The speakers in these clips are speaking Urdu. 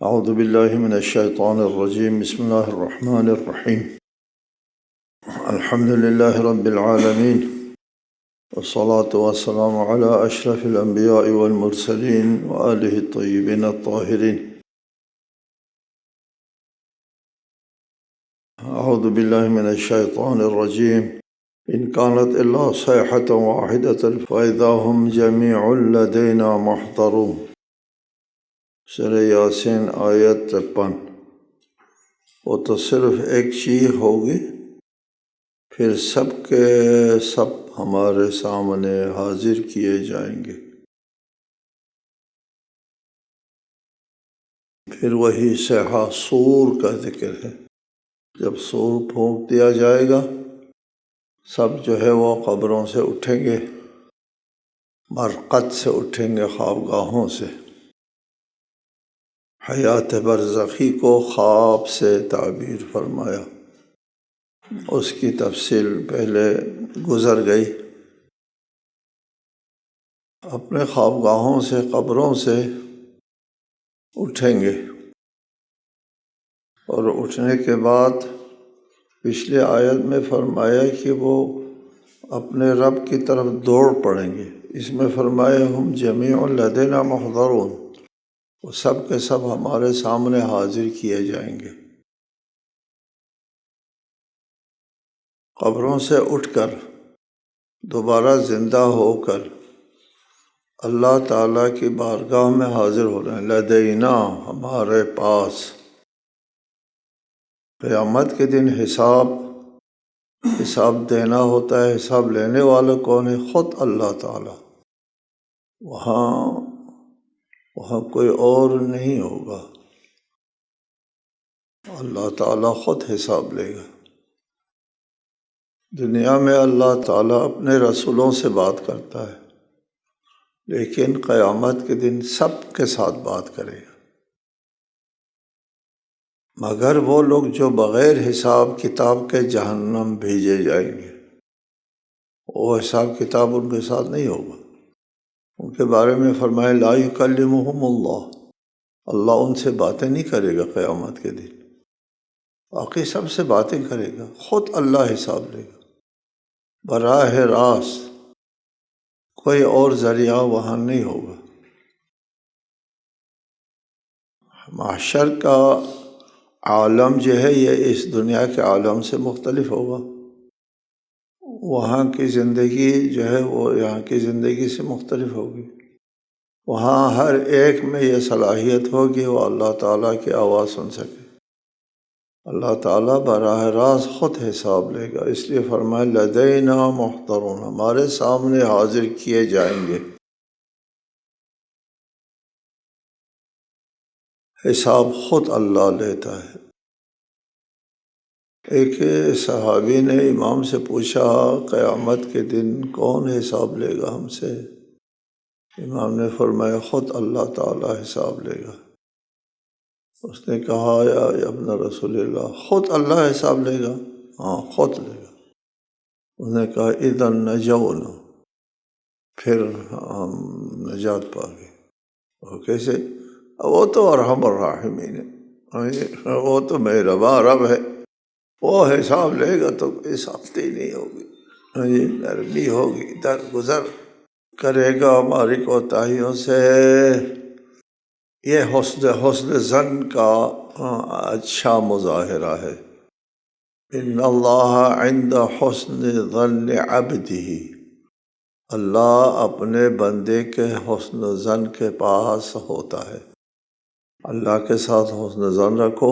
اعوذ باللہ من الشیطان الرجیم بسم اللہ الرحمن الرحیم الحمد للہ رب العالمین والصلاة والسلام علی اشرف الانبیاء والمرسلین وآلہ الطیبین الطاہرین. اعوذ باللہ من الشیطان الرجیم ان کانت الا صیحة واحدة فاذا هم جمیع لدینا محضرون. سورہ یاسین آیت 53. وہ تو صرف ایک چیخ ہوگی پھر سب کے سب ہمارے سامنے حاضر کیے جائیں گے. پھر وہی صیحہ صور کا ذکر ہے. جب صور پھونک دیا جائے گا سب جو ہے وہ قبروں سے اٹھیں گے، مرقد سے اٹھیں گے، خوابگاہوں سے. حیات برزخی کو خواب سے تعبیر فرمایا، اس کی تفصیل پہلے گزر گئی. اپنے خوابگاہوں سے، قبروں سے اٹھیں گے، اور اٹھنے کے بعد پچھلے آیت میں فرمایا کہ وہ اپنے رب کی طرف دوڑ پڑیں گے. اس میں فرمایا ہم جمیع لدینا محضرون، وہ سب کے سب ہمارے سامنے حاضر کیے جائیں گے. قبروں سے اٹھ کر دوبارہ زندہ ہو کر اللہ تعالیٰ کی بارگاہ میں حاضر ہو رہے ہیں. لدینا، ہمارے پاس. قیامت کے دن حساب دینا ہوتا ہے. حساب لینے والا کون ہے؟ خود اللہ تعالیٰ. وہاں کوئی اور نہیں ہوگا، اللہ تعالیٰ خود حساب لے گا. دنیا میں اللہ تعالیٰ اپنے رسولوں سے بات کرتا ہے، لیکن قیامت کے دن سب کے ساتھ بات کرے گا، مگر وہ لوگ جو بغیر حساب کتاب کے جہنم بھیجے جائیں گے. وہ حساب کتاب ان کے ساتھ نہیں ہوگا. ان کے بارے میں فرمایا لا یکلمہم اللہ، اللہ ان سے باتیں نہیں کرے گا قیامت کے دن. باقی سب سے باتیں کرے گا، خود اللہ حساب لے گا براہ راست. کوئی اور ذریعہ وہاں نہیں ہوگا. محشر کا عالم جو ہے یہ اس دنیا کے عالم سے مختلف ہوگا. وہاں کی زندگی جو ہے وہ یہاں کی زندگی سے مختلف ہوگی. وہاں ہر ایک میں یہ صلاحیت ہوگی وہ اللہ تعالیٰ کی آواز سن سکے. اللہ تعالیٰ براہ راست خود حساب لے گا. اس لیے فرمایا لدینا محضرون، ہمارے سامنے حاضر کیے جائیں گے. حساب خود اللہ لیتا ہے. ایک صحابی نے امام سے پوچھا قیامت کے دن کون حساب لے گا ہم سے؟ امام نے فرمایا خود اللہ تعالیٰ حساب لے گا. اس نے کہا یا ابن رسول اللہ، خود اللہ حساب لے گا؟ ہاں خود لے گا. اس نے کہا اذن نجونا، پھر ہم نجات پا گئے. اور کیسے؟ وہ تو ارحم الراحمین ہے، وہ تو مہربان رب ہے، وہ حساب لے گا تو کوئی سختی نہیں ہوگی، نرمی ہوگی، درگزر کرے گا ہماری کوتاہیوں سے. یہ حسن ظن کا اچھا مظاہرہ ہے. ان اللہ عند حسن ظن عبدہ، اللہ اپنے بندے کے حسن ظن کے پاس ہوتا ہے. اللہ کے ساتھ حسن ظن رکھو.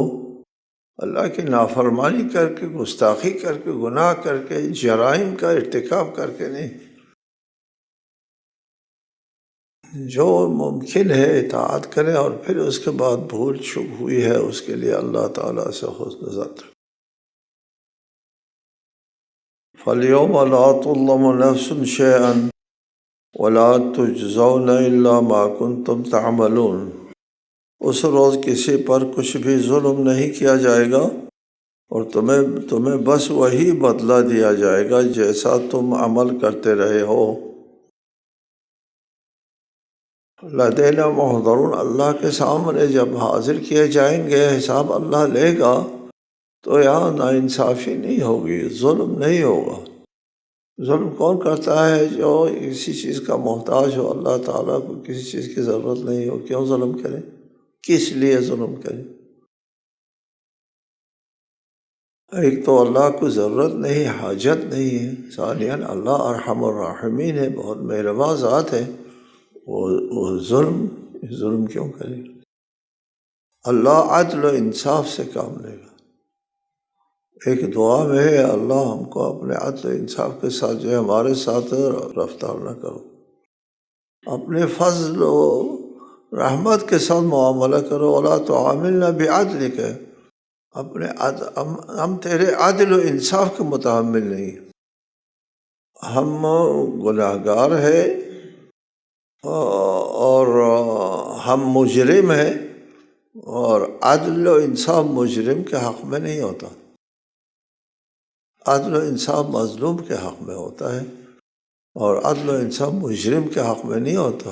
اللہ کی نافرمانی کر کے، گستاخی کر کے، گناہ کر کے، جرائم کا ارتکاب کر کے نہیں. جو ممکن ہے اطاعت کرے، اور پھر اس کے بعد بھول چوک ہوئی ہے اس کے لیے اللہ تعالیٰ سے حسن ظن. فَالْيَوْمَ لَا تُظْلَمُ نَفْسٌ شَيْئًا وَلَا تُجْزَوْنَ إِلَّا مَا كُنْتُمْ تَعْمَلُونَ. اس روز کسی پر کچھ بھی ظلم نہیں کیا جائے گا، اور تمہیں بس وہی بدلہ دیا جائے گا جیسا تم عمل کرتے رہے ہو. لدینا محضرون، اللہ کے سامنے جب حاضر کیے جائیں گے، حساب اللہ لے گا، تو یہاں ناانصافی نہیں ہوگی، ظلم نہیں ہوگا۔ ظلم کون کرتا ہے؟ جو کسی چیز کا محتاج ہو، اللہ تعالیٰ کو کسی چیز کی ضرورت نہیں ہو، کیوں ظلم کرے؟ کس لیے ظلم کرے؟ ایک تو اللہ کو ضرورت نہیں، حاجت نہیں ہے، ثانیاً اللہ ارحم الراحمین ہے، بہت مہربان ذات ہے، وہ ظلم کیوں کرے؟ اللہ عدل و انصاف سے کام لے گا۔ ایک دعا میں ہے، اللہ ہم کو اپنے عدل و انصاف کے ساتھ جو ہے ہمارے ساتھ رفتار نہ کرو، اپنے فضل و رحمت کے ساتھ معاملہ کرو، وَلَا تُعَامِلْنَا بِعَدْلِكَ، ہم تیرے عدل و انصاف کے متحمل نہیں، ہم گناہ گار ہیں اور ہم مجرم ہیں، اور عدل و انصاف مجرم کے حق میں نہیں ہوتا، عدل و انصاف مظلوم کے حق میں ہوتا ہے، اور عدل و انصاف مجرم کے حق میں نہیں ہوتا۔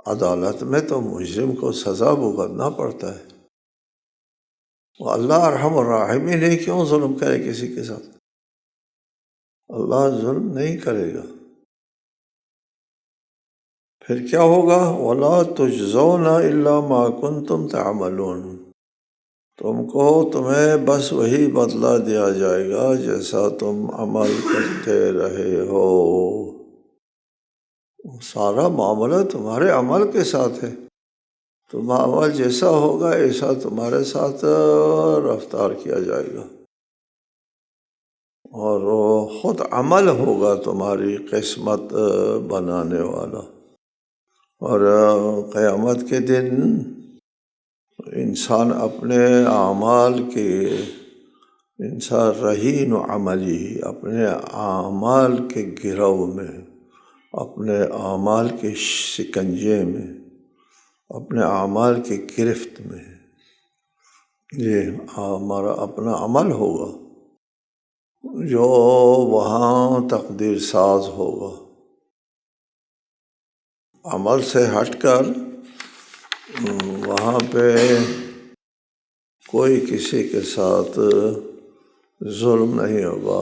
عدالت میں تو مجرم کو سزا بھگتنا پڑتا ہے۔ وہ اللہ ارحم الراحمین ہے، کیوں ظلم کرے کسی کے ساتھ؟ اللہ ظلم نہیں کرے گا۔ پھر کیا ہوگا؟ وَلَا تُجْزَوْنَ إِلَّا مَا كُنْتُمْ تَعْمَلُونَ، تمہیں بس وہی بدلہ دیا جائے گا جیسا تم عمل کرتے رہے ہو، سارا معاملہ تمہارے عمل کے ساتھ ہے، تمہارا عمل جیسا ہوگا ایسا تمہارے ساتھ رفتار کیا جائے گا، اور وہ خود عمل ہوگا تمہاری قسمت بنانے والا۔ اور قیامت کے دن انسان اپنے اعمال کے، انسان رہین و عملی، اپنے اعمال کے گرو میں، اپنے اعمال کے شکنجے میں، اپنے اعمال کی گرفت میں، یہ ہمارا اپنا عمل ہوگا جو وہاں تقدیر ساز ہوگا۔ عمل سے ہٹ کر وہاں پہ کوئی کسی کے ساتھ ظلم نہیں ہوگا۔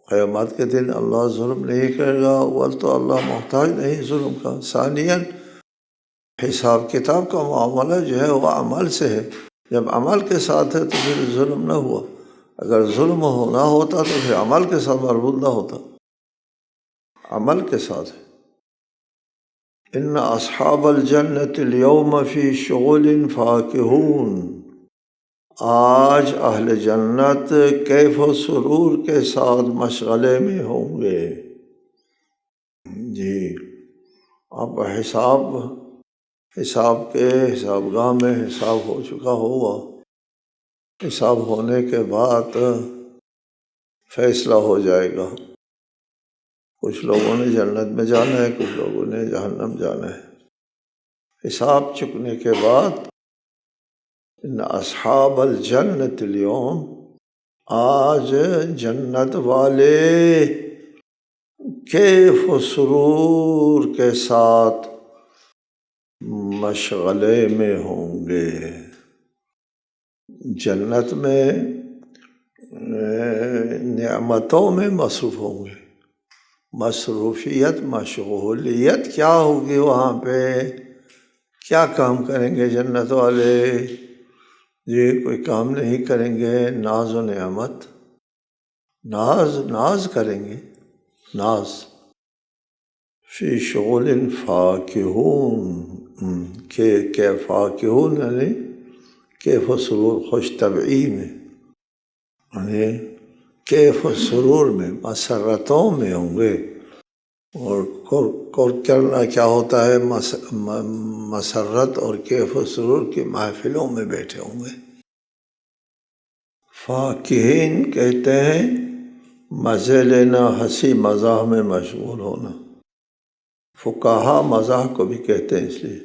قیامت کے دن اللہ ظلم نہیں کرے گا، اول تو اللہ محتاج نہیں ظلم کا، ثانیاً حساب کتاب کا معاملہ جو ہے وہ عمل سے ہے، جب عمل کے ساتھ ہے تو پھر ظلم نہ ہوا، اگر ظلم ہونا ہوتا تو پھر عمل کے ساتھ مربوط نہ ہوتا، عمل کے ساتھ ہے۔ ان اصحاب الجنت اليوم فی شغل فاکہون، آج اہل جنت کیف و سرور کے ساتھ مشغلے میں ہوں گے۔ جی، اب حساب گاہ میں حساب ہو چکا ہوگا، حساب ہونے کے بعد فیصلہ ہو جائے گا، کچھ لوگوں نے جنت میں جانا ہے، کچھ لوگوں نے جہنم جانا ہے۔ حساب چکنے کے بعد ان اصحاب الجنت اليوم، آج جنت والے کیف و سرور کے ساتھ مشغلے میں ہوں گے، جنت میں نعمتوں میں مصروف ہوں گے۔ مصروفیت، مشغولیت کیا ہوگی وہاں پہ؟ کیا کام کریں گے جنت والے؟ یہ کوئی کام نہیں کریں گے، ناز و نعمت، ناز کریں گے، ناز۔ فی شغل فاکہون، کہ فاکہون یعنی کیف و سرور، خوش طبعی میں، یعنی کیف و سرور میں، مسرتوں میں ہوں گے، اور کرنا کیا ہوتا ہے؟ مسرت اور کیف و سرور کی محفلوں میں بیٹھے ہوں گے۔ فاکہین کہتے ہیں مزے لینا، ہنسی مزاح میں مشغول ہونا، فکاہا مزاح کو بھی کہتے ہیں، اس لیے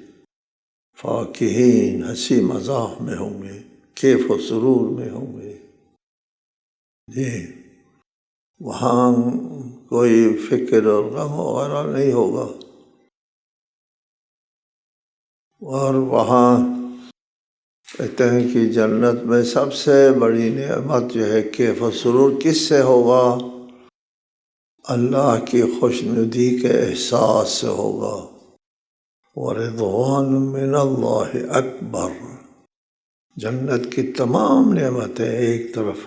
فاکہین ہنسی مزاح میں ہوں گے، کیف و سرور میں ہوں گے۔ جی، وہاں کوئی فکر اور غم وغیرہ نہیں ہوگا۔ اور وہاں کہتے ہیں کہ جنت میں سب سے بڑی نعمت جو ہے کیف و سرور کس سے ہوگا؟ اللہ کی خوشنودی کے احساس سے ہوگا۔ ورضوان من اللہ اکبر، جنت کی تمام نعمتیں ایک طرف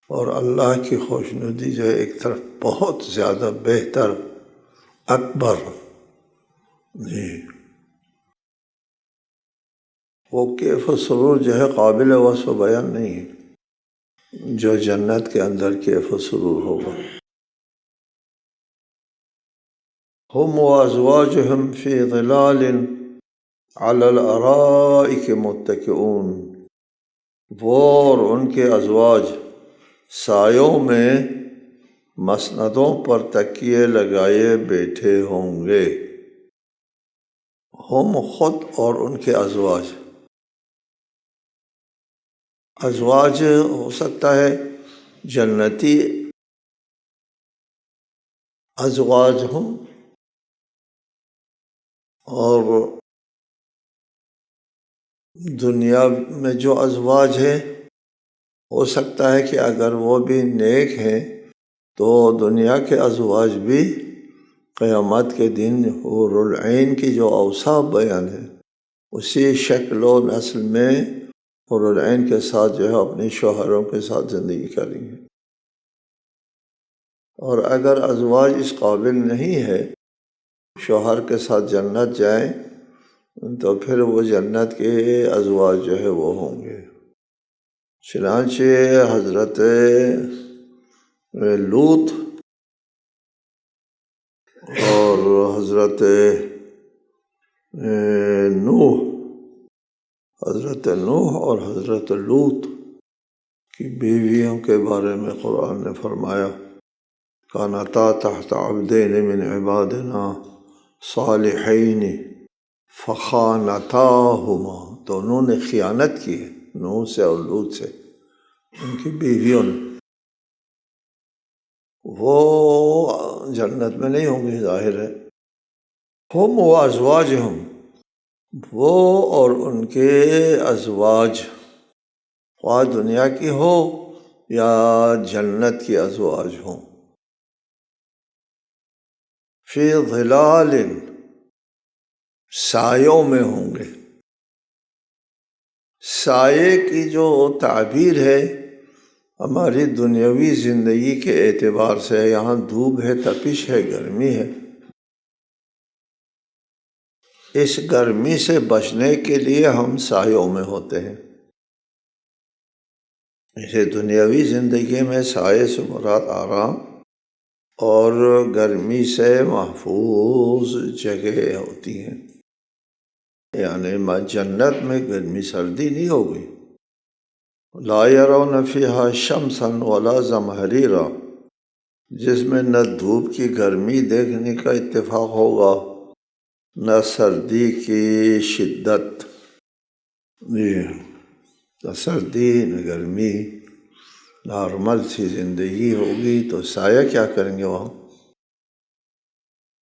اور اللہ کی خوشنودی جو ہے ایک طرف، بہت زیادہ بہتر، اکبر۔ جی، وہ کیف و سرور جو ہے قابل وصف و بیان نہیں ہے جو جنت کے اندر کیف و سرور ہوگا۔ ہم وازواجہم فی ظلال علی الارائک متکئون، وہ اور ان کے ازواج سایوں میں مسندوں پر تکیے لگائے بیٹھے ہوں گے۔ ہم خود اور ان کے ازواج، ازواج ہو سکتا ہے جنتی ازواج ہوں، اور دنیا میں جو ازواج ہیں ہو سکتا ہے کہ اگر وہ بھی نیک ہیں تو دنیا کے ازواج بھی قیامت کے دن حور العین کی جو اوصاف بیان ہے اسی شکل و نسل میں حور العین کے ساتھ جو ہے اپنی شوہروں کے ساتھ زندگی کریں گے۔ اور اگر ازواج اس قابل نہیں ہے شوہر کے ساتھ جنت جائیں تو پھر وہ جنت کے ازواج جو ہے وہ ہوں گے۔ چنانچہ حضرت لوط اور حضرت نوح اور حضرت لوط کی بیویوں کے بارے میں قرآن نے فرمایا کانتا تحت عبدین من عبادنا صالحین فخانتاہما، تو انہوں نے خیانت کی ہے نوح سے اور لوط سے، ان کی بیویوں نے، وہ جنت میں نہیں ہوں گی ظاہر ہے۔ ہم و ازواجہم، وہ اور ان کے ازواج، خواہ دنیا کی ہو یا جنت کی ازواج ہوں، فی ظلال، سایوں میں ہوں گے۔ سائے کی جو تعبیر ہے ہماری دنیاوی زندگی کے اعتبار سے، یہاں دھوپ ہے، تپش ہے، گرمی ہے، اس گرمی سے بچنے کے لیے ہم سایوں میں ہوتے ہیں۔ اسے دنیاوی زندگی میں سائے سے مراد آرام اور گرمی سے محفوظ جگہ ہوتی ہیں، یعنی جنت میں گرمی سردی نہیں ہوگی۔ لا یرون فیہا شمسا ولا زمہریرا، جس میں نہ دھوپ کی گرمی دیکھنے کا اتفاق ہوگا نہ سردی کی شدت، نہ سردی نہ گرمی، نارمل سی زندگی ہوگی۔ تو سایہ کیا کریں گے وہاں؟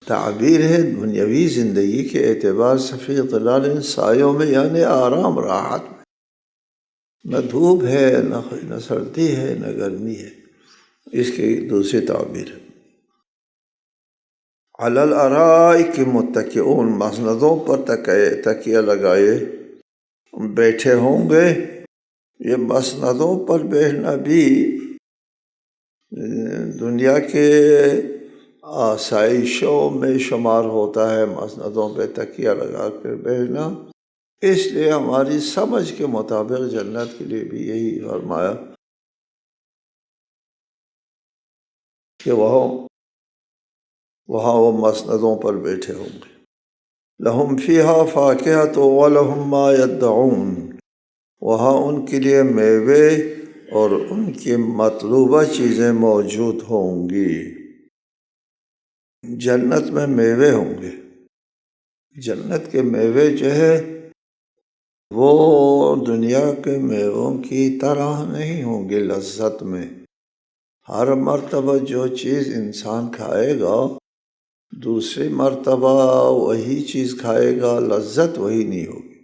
تعبیر ہے دنیاوی زندگی کے اعتبار سے فی ظلال، سایوں میں، یعنی آرام راحت میں، نہ دھوپ ہے نہ سردی ہے نہ گرمی ہے، اس کی دوسری تعبیر ہے۔ علی الارائک متکئون، مسندوں پر تکیہ لگائے بیٹھے ہوں گے۔ یہ مسندوں پر بیٹھنا بھی دنیا کے آسائشوں میں شمار ہوتا ہے، مسندوں پہ تکیہ لگا کر بیٹھنا، اس لیے ہماری سمجھ کے مطابق جنت کے لیے بھی یہی فرمایا کہ وہاں وہ مسندوں پر بیٹھے ہوں گے۔ لہم فیہا فاکہۃ ولہم ما یدعون، وہاں ان کے لیے میوے اور ان کی مطلوبہ چیزیں موجود ہوں گی۔ جنت میں میوے ہوں گے، جنت کے میوے جو ہے وہ دنیا کے میووں کی طرح نہیں ہوں گے لذت میں۔ ہر مرتبہ جو چیز انسان کھائے گا دوسری مرتبہ وہی چیز کھائے گا، لذت وہی نہیں ہوگی۔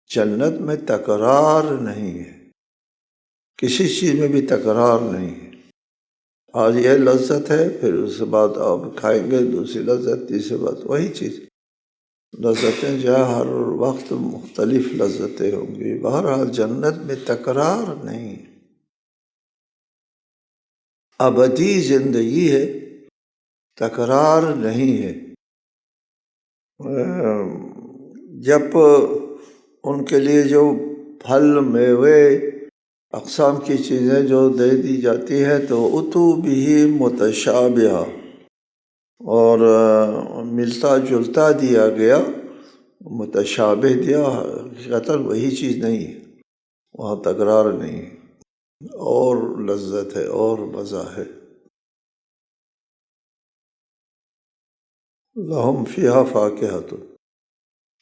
جنت میں تکرار نہیں ہے، کسی چیز میں بھی تکرار نہیں ہے۔ آج یہ لذت ہے، پھر اس کے بعد آپ کھائیں گے دوسری لذت، تیسری بات وہی چیز۔ لذتیں جو ہے ہر وقت مختلف لذتیں ہوں گی۔ بہرحال جنت میں تکرار نہیں، ابدی زندگی ہے، تکرار نہیں ہے۔ جب ان کے لیے جو پھل میوے اقسام کی چیزیں جو دے دی جاتی ہے تو اتو بھی متشابہ، اور ملتا جلتا دیا گیا، متشابہ دیا، حقیقتاً وہی چیز نہیں ہے، وہاں تکرار نہیں ہے، اور لذت ہے اور مزہ ہے۔ لہم فیہا فاکہۃ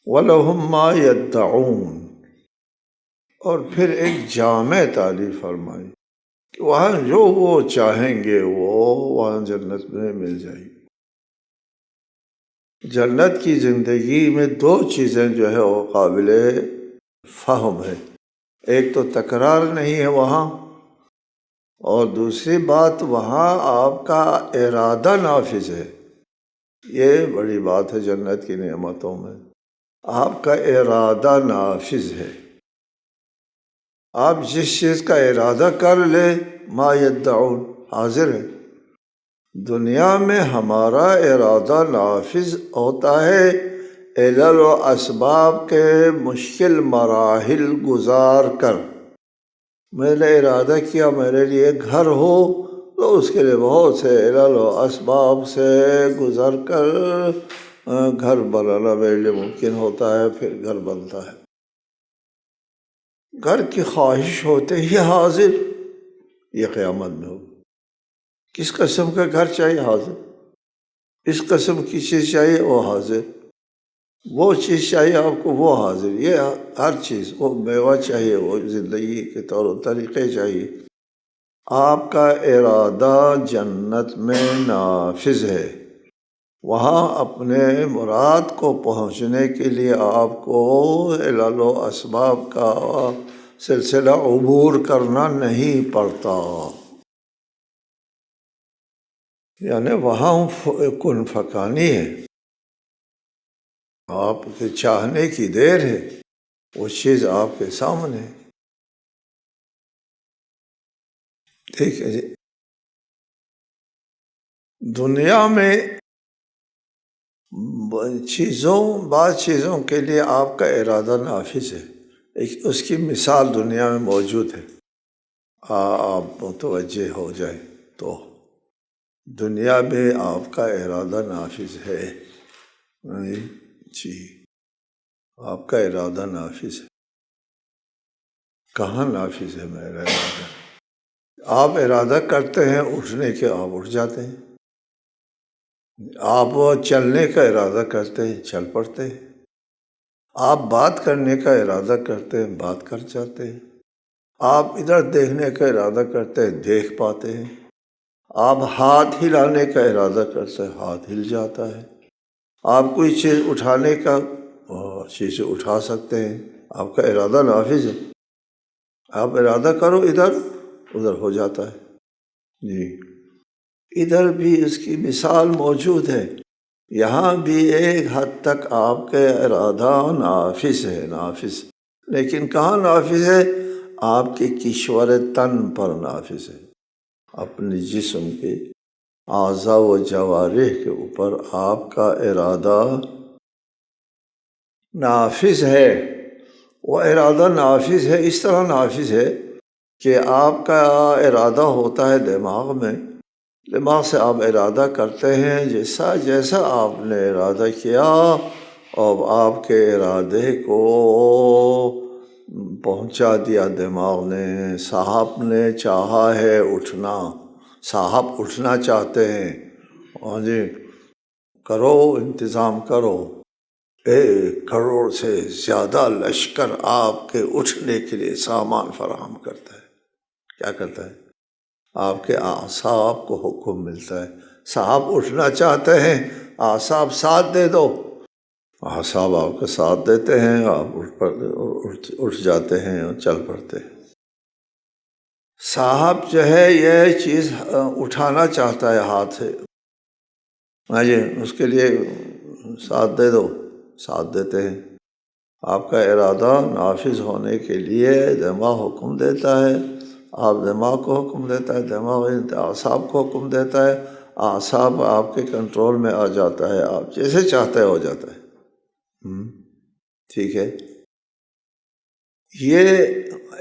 ولہم ما یدعون، اور پھر ایک جامع تعریف فرمائی کہ وہاں جو وہ چاہیں گے وہ وہاں جنت میں مل جائے گی۔ جنت کی زندگی میں دو چیزیں جو ہے وہ قابل فہم ہے، ایک تو تکرار نہیں ہے وہاں، اور دوسری بات وہاں آپ کا ارادہ نافذ ہے۔ یہ بڑی بات ہے جنت کی نعمتوں میں، آپ کا ارادہ نافذ ہے۔ آپ جس چیز کا ارادہ کر لیں ما یدعون حاضر ہے۔ دنیا میں ہمارا ارادہ نافذ ہوتا ہے علل و اسباب کے مشکل مراحل گزار کر۔ میں نے ارادہ کیا میرے لیے گھر ہو تو اس کے لیے بہت سے علل و اسباب سے گزر کر گھر بنانا میرے لیے ممکن ہوتا ہے، پھر گھر بنتا ہے۔ گھر کی خواہش ہوتے ہی حاضر، یہ قیامت میں ہو۔ کس قسم کا گھر چاہیے حاضر، اس قسم کی چیز چاہیے وہ حاضر، وہ چیز چاہیے آپ کو وہ حاضر، یہ ہر چیز، وہ میوہ چاہیے، وہ زندگی کے طور و طریقے چاہیے۔ آپ کا ارادہ جنت میں نافذ ہے، وہاں اپنے مراد کو پہنچنے کے لیے آپ کو علل و اسباب کا سلسلہ عبور کرنا نہیں پڑتا، یعنی وہاں کن فکانی ہے، آپ کے چاہنے کی دیر ہے، وہ چیز آپ کے سامنے ہے۔ ٹھیک ہے جی۔ دنیا میں بعض چیزوں کے لیے آپ کا ارادہ نافذ ہے، اس کی مثال دنیا میں موجود ہے، آپ متوجہ ہو جائیں تو دنیا میں آپ کا ارادہ نافذ ہے جی، آپ کا ارادہ نافذ ہے۔ کہاں نافذ ہے میرا ارادہ؟ آپ ارادہ کرتے ہیں اٹھنے کے، آپ اٹھ جاتے ہیں۔ آپ چلنے کا ارادہ کرتے ہیں، چل پڑتے ہیں۔ آپ بات کرنے کا ارادہ کرتے ہیں، بات کر جاتے ہیں۔ آپ ادھر دیکھنے کا ارادہ کرتے ہیں، دیکھ پاتے ہیں۔ آپ ہاتھ ہلانے کا ارادہ کرتے ہیں، ہاتھ ہل جاتا ہے۔ آپ کوئی چیز اٹھانے کا چیز اٹھا سکتے ہیں، آپ کا ارادہ نافذ ہے۔ آپ ارادہ کرو ادھر، ادھر ہو جاتا ہے جی۔ ادھر بھی اس کی مثال موجود ہے، یہاں بھی ایک حد تک آپ کا ارادہ نافذ ہے، نافذ، لیکن کہاں نافذ ہے؟ آپ کے کشور تن پر نافذ ہے، اپنے جسم کے اعضاء و جوارح کے اوپر آپ کا ارادہ نافذ ہے۔ وہ ارادہ نافذ ہے، اس طرح نافذ ہے کہ آپ کا ارادہ ہوتا ہے دماغ میں، دماغ سے آپ ارادہ کرتے ہیں، جیسا آپ نے ارادہ کیا، اور آپ کے ارادے کو پہنچا دیا دماغ نے۔ صاحب نے چاہا ہے اٹھنا، صاحب اٹھنا چاہتے ہیں، ہاں جی، کرو انتظام کرو، 1 کروڑ سے زیادہ لشکر آپ کے اٹھنے کے لیے سامان فراہم کرتا ہے۔ کیا کرتا ہے؟ آپ کے اعصاب کو حکم ملتا ہے، صاحب اٹھنا چاہتے ہیں، اعصاب ساتھ دے دو، اعصاب آپ کا ساتھ دیتے ہیں، آپ اٹھ جاتے ہیں اور چل پڑتے ہیں۔ صاحب جو ہے یہ چیز اٹھانا چاہتا ہے ہاتھ سے، ہاں جی، اس کے لیے ساتھ دے دو، ساتھ دیتے ہیں۔ آپ کا ارادہ نافذ ہونے کے لیے دماغ حکم دیتا ہے، آپ دماغ کو حکم دیتا ہے، دماغ اعصاب کو حکم دیتا ہے، اعصاب آپ کے کنٹرول میں آ جاتا ہے، آپ جیسے چاہتے ہو جاتا ہے۔ ٹھیک ہے، یہ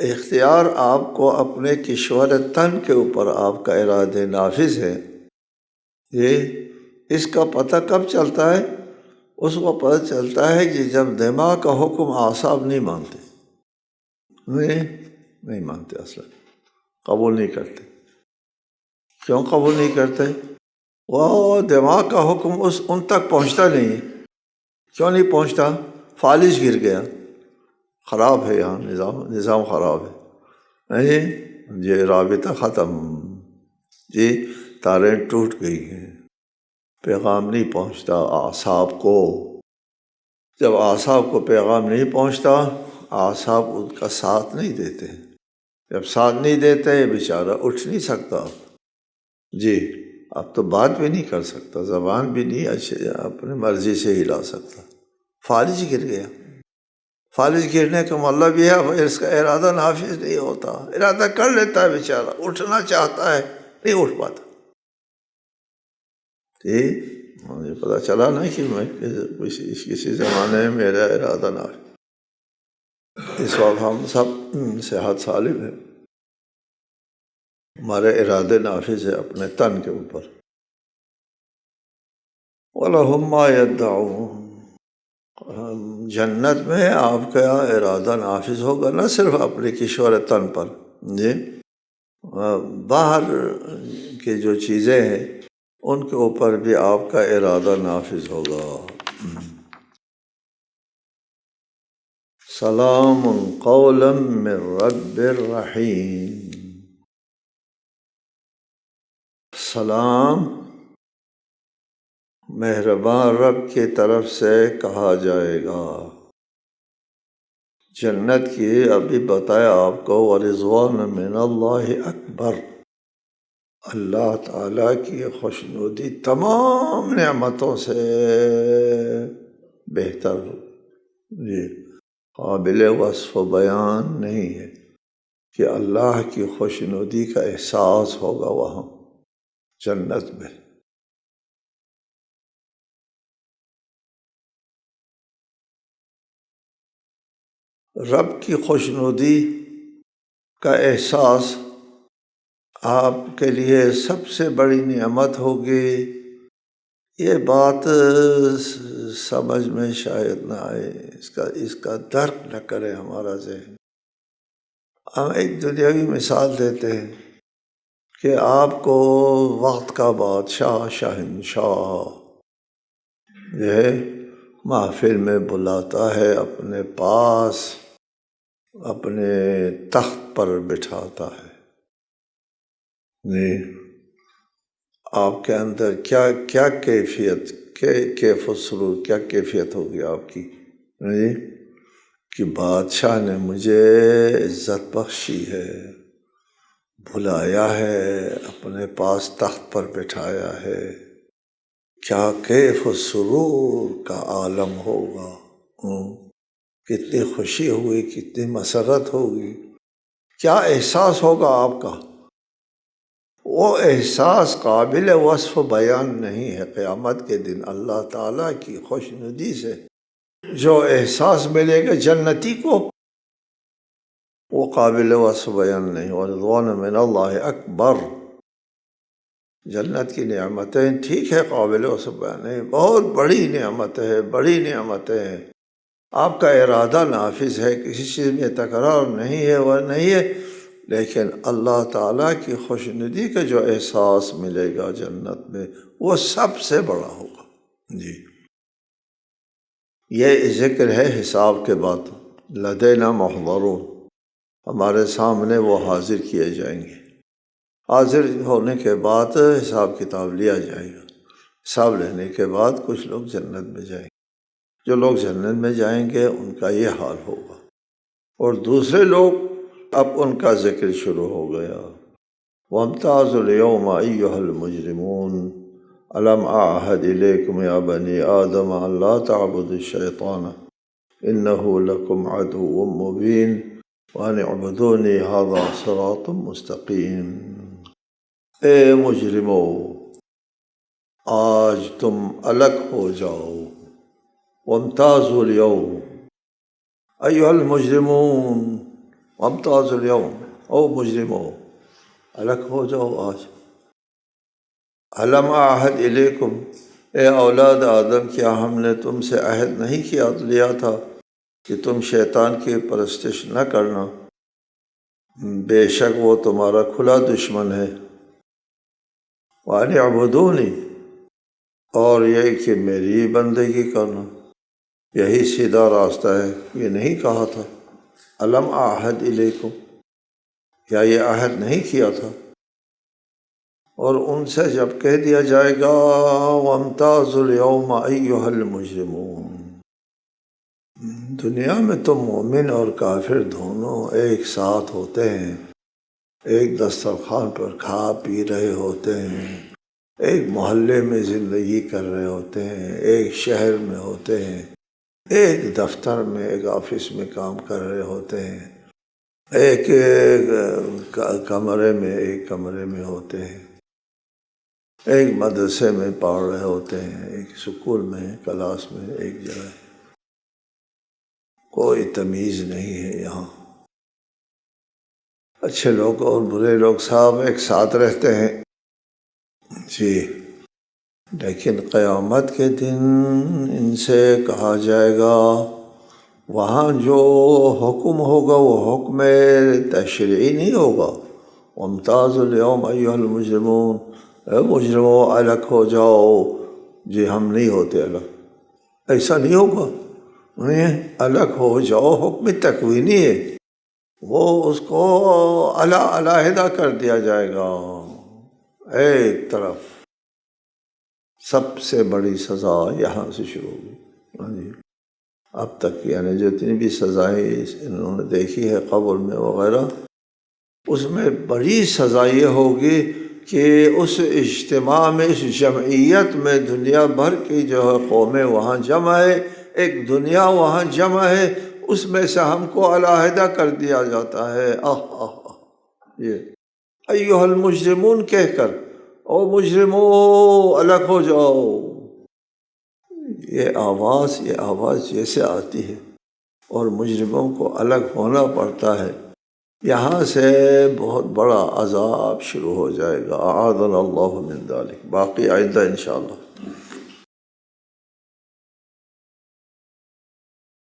اختیار آپ کو اپنے کشور تن کے اوپر آپ کا ارادہ نافذ ہے۔ یہ اس کا پتہ کب چلتا ہے؟ اس کو پتہ چلتا ہے کہ جب دماغ کا حکم اعصاب نہیں مانتے، نہیں مانتے، اصلا قبول نہیں کرتے۔ کیوں قبول نہیں کرتے؟ وہ دماغ کا حکم ان تک پہنچتا نہیں ہے۔ کیوں نہیں پہنچتا؟ فالج گر گیا، خراب ہے، یہاں نظام خراب ہے، یہ رابطہ ختم، جی تاریں ٹوٹ گئی ہیں، پیغام نہیں پہنچتا اعصاب کو۔ جب اعصاب کو پیغام نہیں پہنچتا، اعصاب ان کا ساتھ نہیں دیتے، جب ساتھ نہیں دیتے بیچارہ اٹھ نہیں سکتا، جی اب تو بات بھی نہیں کر سکتا، زبان بھی نہیں اپنی مرضی سے ہلا سکتا، فالج گر گیا۔ فالج گرنے کا مطلب یہ ہے اس کا ارادہ نافذ نہیں ہوتا، ارادہ کر لیتا ہے بیچارہ، اٹھنا چاہتا ہے نہیں اٹھ پاتا۔ ٹھیک، مجھے پتہ چلا نا کہ میں کسی زمانے میں میرا ارادہ نافذ، اس وقت ہم سب صحت سالم ہے، ہمارے ارادے نافذ ہے اپنے تن کے اوپر۔ وَلَهُمْ مَا يَدَّعُونَ، جنت میں آپ کا ارادہ نافذ ہوگا نہ صرف اپنے کشور تن پر، جی باہر کی جو چیزیں ہیں ان کے اوپر بھی آپ کا ارادہ نافذ ہوگا۔ سلام قولا من رب الرحیم، سلام مہربان رب کی طرف سے کہا جائے گا۔ جنت کی ابھی بتایا آپ کو، ورضوان من اللہ اکبر، اللہ تعالیٰ کی خوشنودی تمام نعمتوں سے بہتر، جی قابل وصف و بیان نہیں ہے کہ اللہ کی خوشنودی کا احساس ہوگا وہاں جنت میں۔ رب کی خوشنودی کا احساس آپ کے لیے سب سے بڑی نعمت ہوگی۔ یہ بات سمجھ میں شاید نہ آئے، اس کا درک نہ کرے ہمارا ذہن۔ ہم ایک دنیاوی مثال دیتے ہیں کہ آپ کو وقت کا بادشاہ، شہنشاہ یہ محفل میں بلاتا ہے، اپنے پاس اپنے تخت پر بٹھاتا ہے، آپ کے اندر کیا کیفیت، کیف و سرور، کیا کیفیت ہوگی آپ کی، کہ بادشاہ نے مجھے عزت بخشی ہے، بلایا ہے، اپنے پاس تخت پر بٹھایا ہے، کیا کیف و سرور کا عالم ہوگا، کتنی خوشی ہوگی، کتنی مسرت ہوگی، کیا احساس ہوگا آپ کا۔ وہ احساس قابل وصف بیان نہیں ہے۔ قیامت کے دن اللہ تعالیٰ کی خوشنودی سے جو احساس ملے گا جنتی کو، وہ قابل وصف بیان نہیں۔ ورضوان من اللہ اکبر، جنت کی نعمتیں ٹھیک ہے قابل وصف بیان نہیں، بہت بڑی نعمتیں ہیں، بڑی نعمتیں ہیں۔ آپ کا ارادہ نافذ ہے، کسی چیز میں تکرار نہیں ہے، وہ نہیں ہے، لیکن اللہ تعالیٰ کی خوشنودی کا جو احساس ملے گا جنت میں وہ سب سے بڑا ہوگا۔ جی یہ ذکر ہے حساب کے بعد، لدینا محضرون، ہمارے سامنے وہ حاضر کیے جائیں گے، حاضر ہونے کے بعد حساب کتاب لیا جائے گا۔ حساب لینے کے بعد کچھ لوگ جنت میں جائیں گے۔ جو لوگ جنت میں جائیں گے ان کا یہ حال ہوگا، اور دوسرے لوگ اب ان کا ذکر شروع ہو گیا۔ وَامْتَازُوا الْيَوْمَ أَيُّهَا الْمُجْرِمُونَ أَلَمْ أَعْهَدْ إِلَيْكُمْ يَا بَنِي آدَمَ أَنْ لَا تَعْبُدُوا الشَّيْطَانَ إِنَّهُ لَكُمْ عَدُوٌّ مُّبِينٌ وَأَنِ اعْبُدُونِي هَذَا صِرَاطٌ مُّسْتَقِيمٌ۔ اے مجرمو، آج تم الگ ہو جاؤ۔ وَامْتَازُوا الْيَوْمَ أَيُّهَا الْمُجْرِمُونَ، وَامْتَازُوا الْيَوْمَ، او مجرمو الگ ہو جاؤ آج۔ أَلَمْ أَعْهَدْ إِلَيْكُمْ، اے اولاد آدم، کیا ہم نے تم سے عہد نہیں لیا تھا کہ تم شیطان کی پرستش نہ کرنا؟ بے شک وہ تمہارا کھلا دشمن ہے۔ وَأَنِ اعْبُدُونِي، اور یہ کہ میری بندگی کرنا، یہی سیدھا راستہ ہے، یہ نہیں کہا تھا؟ أَلَمْ أَعْهَدْ إِلَيْكُمْ، کیا یہ عہد نہیں کیا تھا؟ اور ان سے جب کہہ دیا جائے گا وَامْتَازُوا الْيَوْمَ أَيُّهَا الْمُجْرِمُونَ، دنیا میں تو مومن اور کافر دونوں ایک ساتھ ہوتے ہیں، ایک دسترخوان پر کھا پی رہے ہوتے ہیں، ایک محلے میں زندگی کر رہے ہوتے ہیں، ایک شہر میں ہوتے ہیں، ایک دفتر میں، ایک آفس میں کام کر رہے ہوتے ہیں، ایک کمرے میں ہوتے ہیں، ایک مدرسے میں پڑھ رہے ہوتے ہیں، ایک سکول میں، کلاس میں، ایک جگہ۔ کوئی تمیز نہیں ہے یہاں، اچھے لوگ اور برے لوگ سب ایک ساتھ رہتے ہیں جی۔ لیکن قیامت کے دن ان سے کہا جائے گا، وہاں جو حکم ہوگا وہ حکم تشریعی نہیں ہوگا۔ وَامْتَازُوا الْيَوْمَ أَيُّهَا الْمُجْرِمُونَ، اے مجرمو الگ ہو جاؤ۔ جی ہم نہیں ہوتے الگ، ایسا نہیں ہوگا، نہیں، الگ ہو جاؤ حکم تکوینی ہے، وہ اس کو علیحدہ کر دیا جائے گا ایک طرف۔ سب سے بڑی سزا یہاں سے شروع ہوگی جی۔ اب تک یعنی جتنی بھی سزائیں انہوں نے دیکھی ہے قبر میں وغیرہ، اس میں بڑی سزا یہ ہوگی کہ اس اجتماع میں، اس جمعیت میں دنیا بھر کی جو ہے قومیں وہاں جمع ہے، ایک دنیا وہاں جمع ہے، اس میں سے ہم کو علیحدہ کر دیا جاتا ہے۔ یہ ایھا المجرمون کہہ کر، او مجرمو الگ ہو جاؤ، یہ آواز جیسے آتی ہے اور مجرموں کو الگ ہونا پڑتا ہے، یہاں سے بہت بڑا عذاب شروع ہو جائے گا۔ اعاذنا اللہ من ذلک۔ باقی آئندہ انشاءاللہ۔